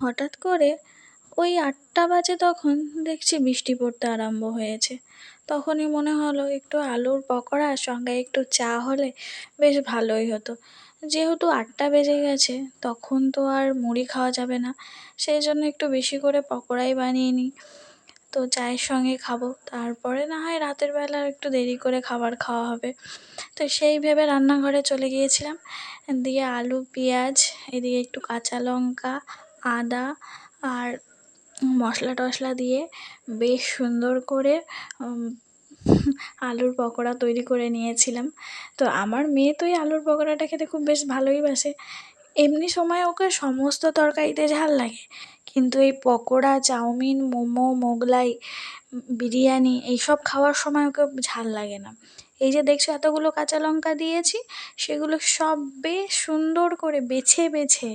হঠাৎ করে ওই ৮টা বাজে তখন দেখছি বৃষ্টি পড়তে আরম্ভ হয়েছে। তখনই মনে হলো একটু আলুর পকোড়ার সঙ্গে একটু চা হলে বেশ ভালোই হতো। যেহেতু ৮টা বেজে গেছে তখন তো আর মুড়ি খাওয়া যাবে না, সেই জন্য একটু বেশি করে পকোড়াই বানিয়ে নিই। তো চায়ের সঙ্গে খাবো, তারপরে না হয় রাতের বেলা একটু দেরি করে খাবার খাওয়া হবে। তো সেই ভেবে রান্নাঘরে চলে গিয়েছিলাম। দিয়ে আলু, পেঁয়াজ, এদিকে একটু কাঁচা লঙ্কা, আদা আর মশলা-টশলা দিয়ে বেশ সুন্দর করে উম আলুর পকোড়া তৈরি করে নিয়েছিলাম। তো আমার মেয়ে তো এই আলুর পকোড়াটা খেতে খুব বেশ ভালোই বাসে। এমনি সময় ওকে সমস্ত তরকারিতে ঝাল লাগে। কিন্তু এই পকোড়া, চাউমিন, মোমো, মোগলাই, বিরিয়ানি এইসব খাওয়ার সময় ওকে ঝাল লাগে না। এই যে দেখছো এতগুলো কাঁচা লঙ্কা দিয়েছি, সেগুলো সব বেশ সুন্দর করে বেছে বেছে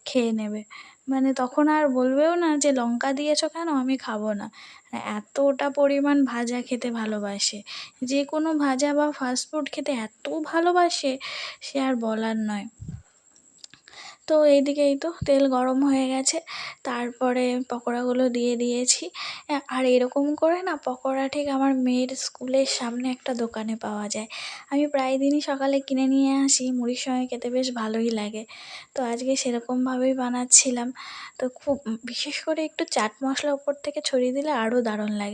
খেয়ে নেবে। মানে তখন আর বলবেও না যে লঙ্কা দিয়েছো কেন, আমি খাবো না। এতটা পরিমাণ ভাজা খেতে ভালোবাসে। যে কোনো ভাজা বা ফাস্ট ফুড খেতে এত ভালোবাসে, সে আর বলার নয়। তো এইদিকে এই তো তেল গরম হয়ে গেছে, তারপরে পকোড়াগুলো দিয়ে দিয়েছি। আর এরকম করে না পকোড়া ঠিক আমার মেয়ের স্কুলের সামনে একটা দোকানে পাওয়া যায়। আমি প্রায় দিনই সকালে কিনে নিয়ে আসি, মুড়ির সঙ্গে খেতে বেশ ভালোই লাগে। তো আজকে সেরকমভাবেই বানাচ্ছিলাম। তো খুব বিশেষ করে একটু চাট মশলা উপর থেকে ছড়িয়ে দিলে আরও দারুণ লাগে।